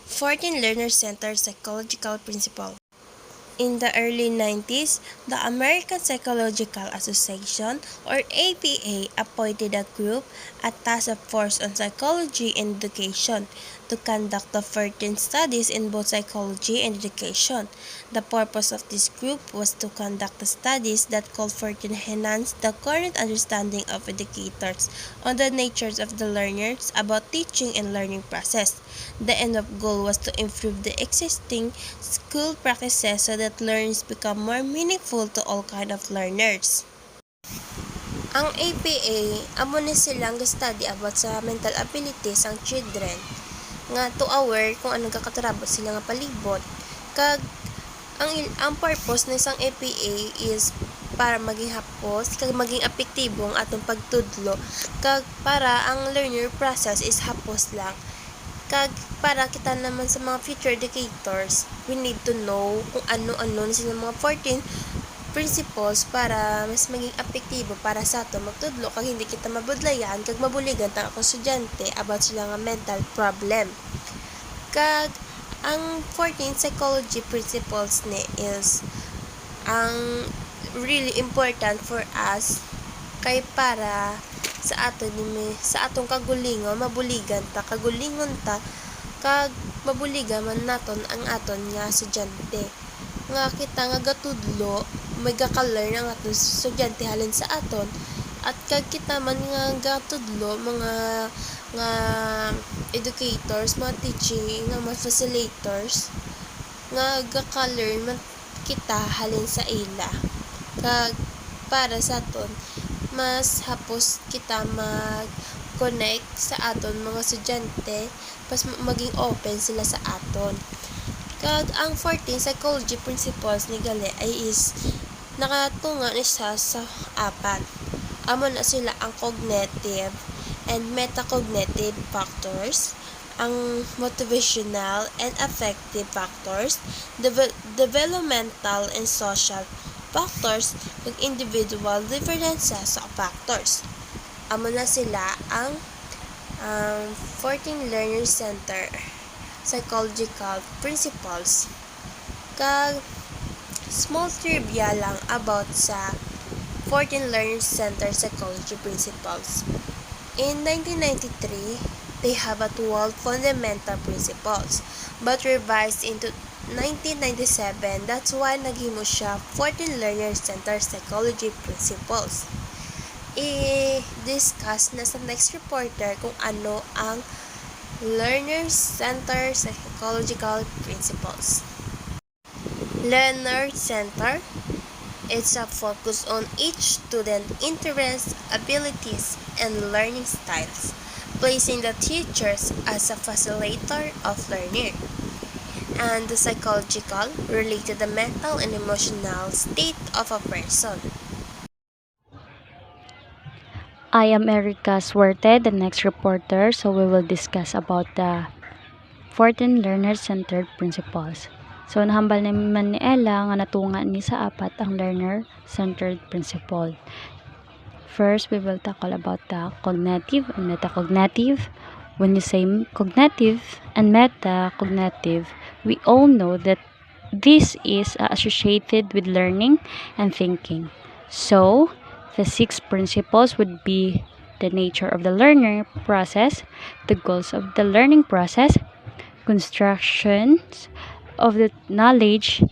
14 Learner-Centered Psychological Principle. In the early 90s, the American Psychological Association, or APA, appointed a group, a task force on psychology and education, to conduct the 14 studies in both psychology and education. The purpose of this group was to conduct the studies that called for to enhance the current understanding of educators on the natures of the learners about teaching and learning process. The end of goal was to improve the existing school practices so that learnings become more meaningful to all kind of learners. Ang APA, amo ni silang study about sa mental abilities ang children nga to aware kung anong kakatarabot sila nga palibot. Kag ang purpose ng isang APA is para maging hapos kag maging epektibo ang atong pagtudlo kag para ang learner process is hapos lang. Kag para kita naman sa mga future educators, we need to know kung ano-ano sila mga 14 principles para mas maging epektibo para sa ato magtudlo kag hindi kita mabudlayan kag mabuligan ta akong estudyante about sila nga mental problem. Kag ang 14 psychology principles ni is ang really important for us kay para sa atong kagulingon mabuligan ta kagulingon ta kag mabuligan man naton ang aton nga estudyante nga kita nga gatudlo may gaka-learn ang aton estudyante halin sa aton at kag kita man nga gatudlo mga educators, mga teaching, mga facilitators nga gaka-learn man kita halin sa ila kag para sa aton mas hapos kita mag-connect sa aton mga estudyante pas maging open sila sa aton. Kag ang 14 psychology principles ni gali ay is nakatunga ni siya sa apat. Amo na sila ang cognitive and metacognitive factors, ang motivational and affective factors, developmental and social factors, ug individual differences of factors. Amo na sila ang 14 learner-centered psychological principles. Kag small trivia lang about sa 14 learner-centered psychology principles. In 1993, they have a 12 fundamental principles, but revised into 1997. That's why naghimo siya 14 learner-centered psychology principles. I-discuss na sa next reporter kung ano ang learner-centered psychological principles. Learner-centered, it's a focus on each student's interests, abilities, and learning styles, placing the teachers as a facilitator of learning. And the psychological relate to the mental and emotional state of a person. I am Erica Suerte, the next reporter, so we will discuss about the 14 learner-centered principles. So nahambal naman ni Ella nga natunga ni sa apat ang learner-centered principle. First, we will tackle about the cognitive and metacognitive. When you say cognitive and metacognitive, we all know that this is associated with learning and thinking. So, the 6 principles would be the nature of the learning process, the goals of the learning process, constructions of the knowledge,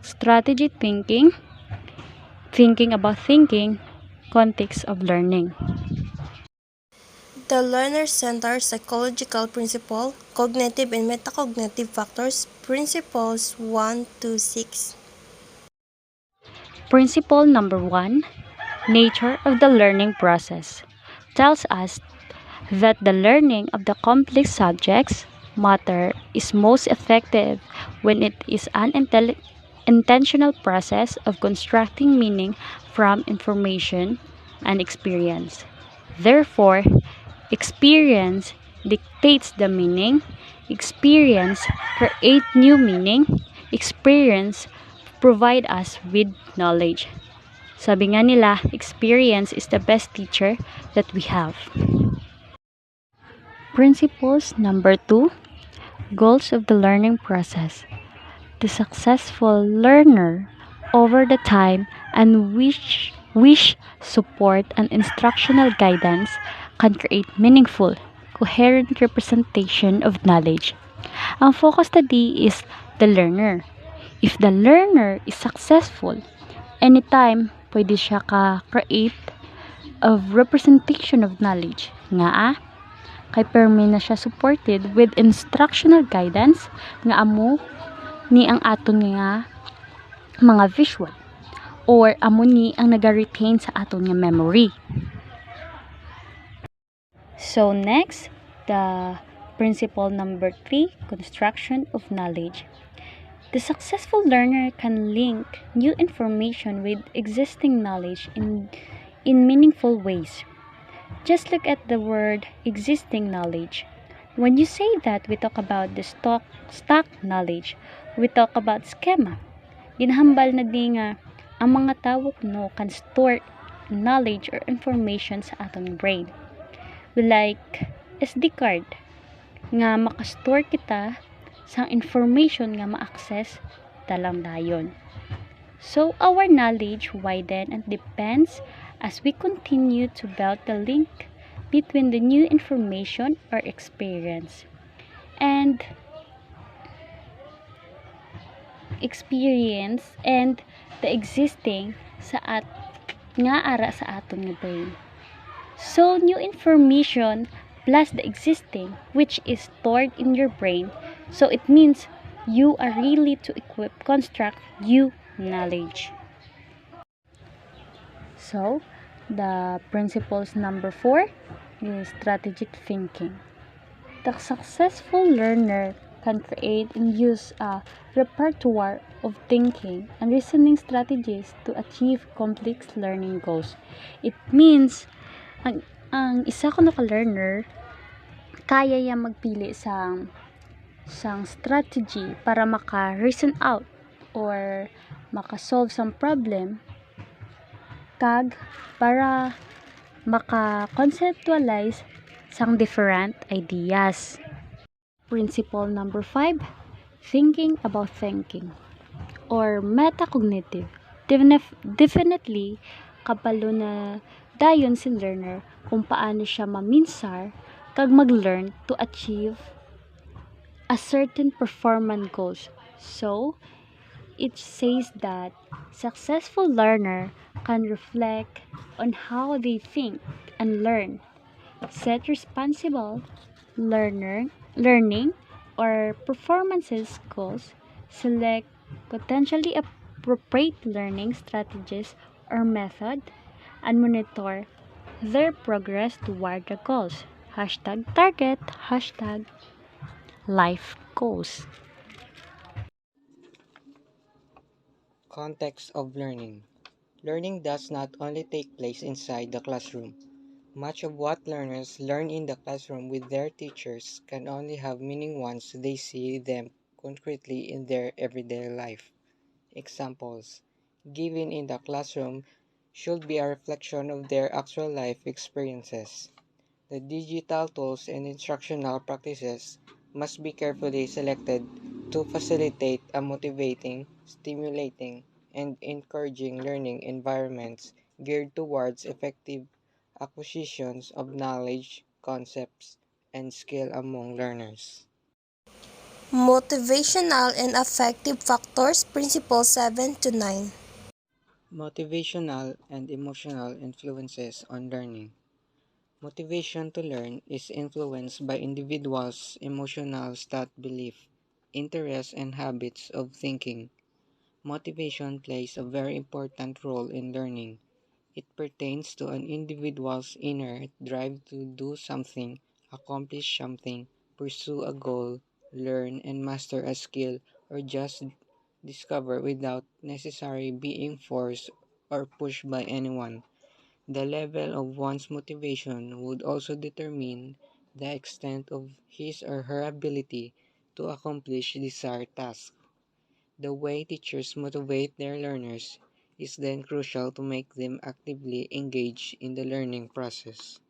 strategy thinking, thinking about thinking, context of learning. The learner-centered psychological principle, cognitive and metacognitive factors, principles 1 to 6. Principle number 1, nature of the learning process, tells us that the learning of the complex subjects matter is most effective when it is an intentional process of constructing meaning from information and experience. Therefore, experience dictates the meaning, experience create new meaning, experience provide us with knowledge. Sabi nga nila, experience is the best teacher that we have. Principles number 2, Goals of the learning process. The successful learner over the time and wish support and instructional guidance can create meaningful, coherent representation of knowledge. Ang focus study is the learner. If the learner is successful, anytime pwede siya ka-create of representation of knowledge. Nga kay permi na siya supported with instructional guidance nga amo ni ang aton nga mga visual or amo ni ang naga-retain sa aton nga memory. So next, the principle number 3, construction of knowledge. The successful learner can link new information with existing knowledge in meaningful ways. Just look at the word existing knowledge. When you say that, we talk about the stock knowledge. We talk about schema. Ginhambal na di nga ang mga tao no can store knowledge or information sa atong brain. We like SD card nga makastore kita sa information nga ma-access talang dayon. So our knowledge widen and depends as we continue to build the link between the new information or experience and the existing nga ara sa aton nga brain. So new information plus the existing which is stored in your brain, so it means you are really to construct new knowledge. So the principles number 4 is strategic thinking. The successful learner can create and use a repertoire of thinking and reasoning strategies to achieve complex learning goals. It means ang isa ko naka-learner kaya ya magpili sang strategy para maka-reason out or maka-solve some problem kag para maka-conceptualize sang different ideas. Principle number 5, thinking about thinking or metacognitive. Definitely kabalo na dayon si learner kung paano siya maminsar kag mag-learn to achieve a certain performance goals. So it says that successful learner can reflect on how they think and learn, set responsible learning or performances goals, select potentially appropriate learning strategies or method, and monitor their progress toward the goals. #target, #life goals. Context of learning. Learning does not only take place inside the classroom. Much of what learners learn in the classroom with their teachers can only have meaning once they see them concretely in their everyday life. Examples given in the classroom should be a reflection of their actual life experiences. The digital tools and instructional practices must be carefully selected to facilitate a motivating, stimulating, and encouraging learning environments geared towards effective acquisitions of knowledge, concepts, and skill among learners. Motivational and affective factors, Principle 7 to 9. Motivational and emotional influences on learning. Motivation to learn is influenced by individuals' emotional state belief, interests, and habits of thinking. Motivation plays a very important role in learning. It pertains to an individual's inner drive to do something, accomplish something, pursue a goal, learn and master a skill, or just discover without necessarily being forced or pushed by anyone. The level of one's motivation would also determine the extent of his or her ability to accomplish desired tasks. The way teachers motivate their learners is then crucial to make them actively engage in the learning process.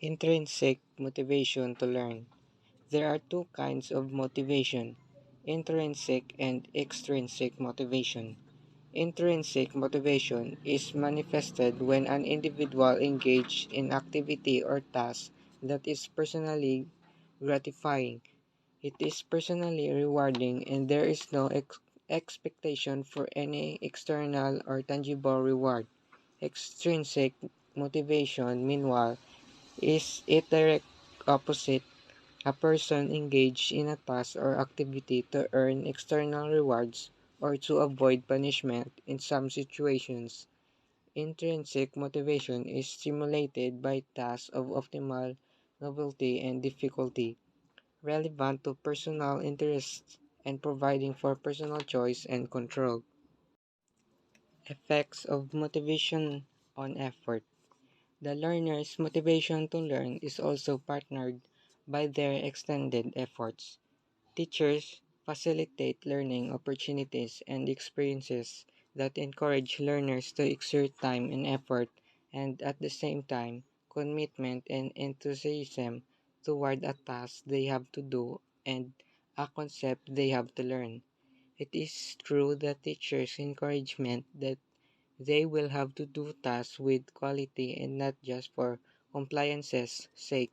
Intrinsic motivation to learn. There are two kinds of motivation: intrinsic and extrinsic motivation. Intrinsic motivation is manifested when an individual engages in activity or task that is personally gratifying. It is personally rewarding and there is no expectation for any external or tangible reward. Extrinsic motivation, meanwhile, is a direct opposite. A person engaged in a task or activity to earn external rewards or to avoid punishment in some situations. Intrinsic motivation is stimulated by tasks of optimal novelty and difficulty, relevant to personal interests and providing for personal choice and control. Effects of motivation on effort. The learner's motivation to learn is also partnered by their extended efforts. Teachers facilitate learning opportunities and experiences that encourage learners to exert time and effort and at the same time commitment and enthusiasm toward a task they have to do and a concept they have to learn. It is through the teacher's encouragement that they will have to do tasks with quality and not just for compliance's sake.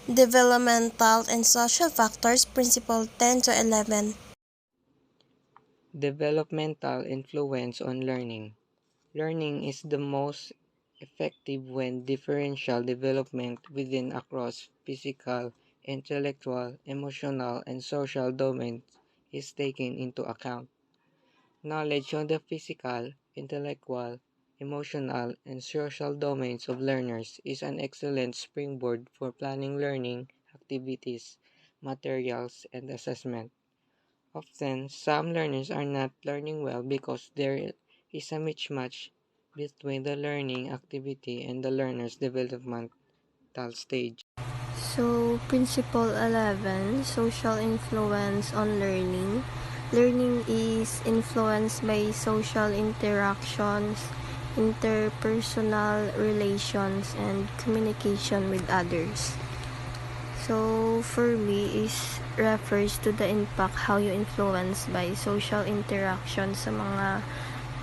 Developmental and social factors, Principle 10 to 11. Developmental influence on learning. Learning is the most effective when differential development within across physical, intellectual, emotional, and social domains is taken into account. Knowledge on the physical, intellectual, emotional, and social domains of learners is an excellent springboard for planning learning activities, materials, and assessment. Often, some learners are not learning well because there is a mismatch between the learning activity and the learner's developmental stage. So, Principle 11, Social Influence on Learning. Learning is influenced by social interactions, interpersonal relations, and communication with others. So, for me, is refers to the impact how you influenced by social interactions sa mga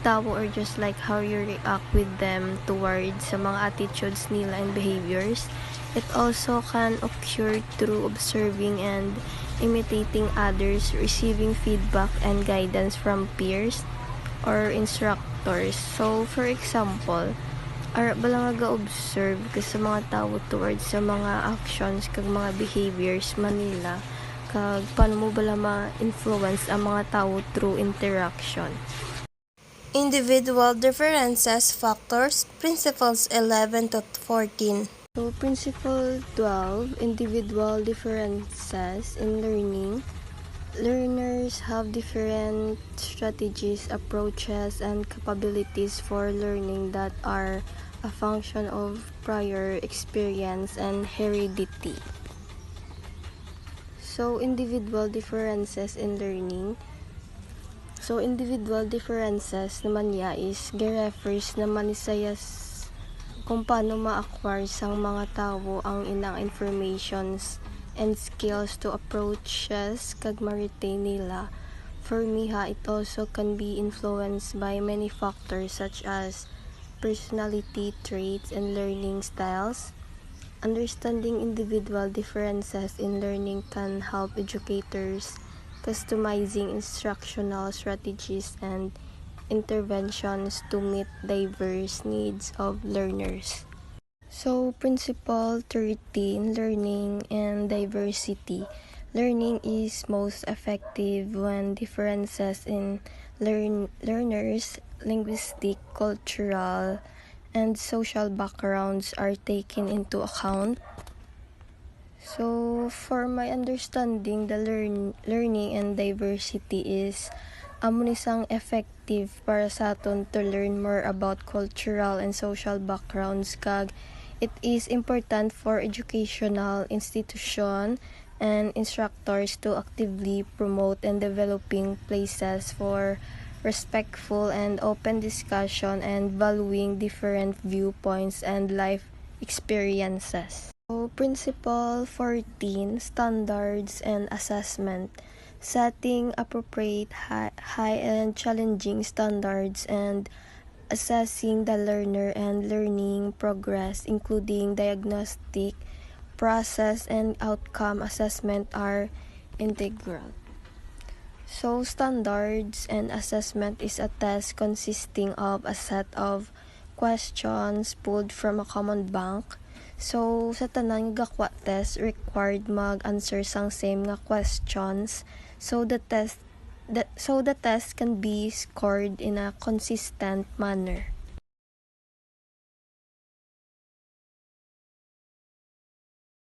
tao or just like how you react with them towards sa mga attitudes nila and behaviors. It also can occur through observing and imitating others, receiving feedback and guidance from peers or instructors. So, for example, ara ba lang ga-observe ka sa mga tao towards sa mga actions kag mga behaviors manila kag paano mo bala ma-influence ang mga tao through interaction. Individual differences factors, Principles 11 to 14. So, Principle 12, Individual Differences in Learning. Learners have different strategies, approaches, and capabilities for learning that are a function of prior experience and heredity. So, individual differences in learning. So, individual differences naman niya is refers naman ni sayas kung paano ma-acquire sang mga tao ang inang informations and skills to approaches kag ma-retain nila. For me it also can be influenced by many factors such as personality traits and learning styles. Understanding individual differences in learning can help educators customizing instructional strategies and interventions to meet diverse needs of learners. So, Principle 13, Learning and Diversity. Learning is most effective when differences in learners' linguistic, cultural, and social backgrounds are taken into account. So, for my understanding, the learning and diversity is amo ni sang effective para sa aton to learn more about cultural and social backgrounds kag it is important for educational institution and instructors to actively promote and developing places for respectful and open discussion and valuing different viewpoints and life experiences. So, Principle 14, Standards and Assessment. Setting appropriate high and challenging standards and assessing the learner and learning progress, including diagnostic, process, and outcome assessment are integral. So, standards and assessment is a test consisting of a set of questions pulled from a common bank. So, sa tanan nga gakwa test, required mag-answer sang same nga questions. So, the test can be scored in a consistent manner.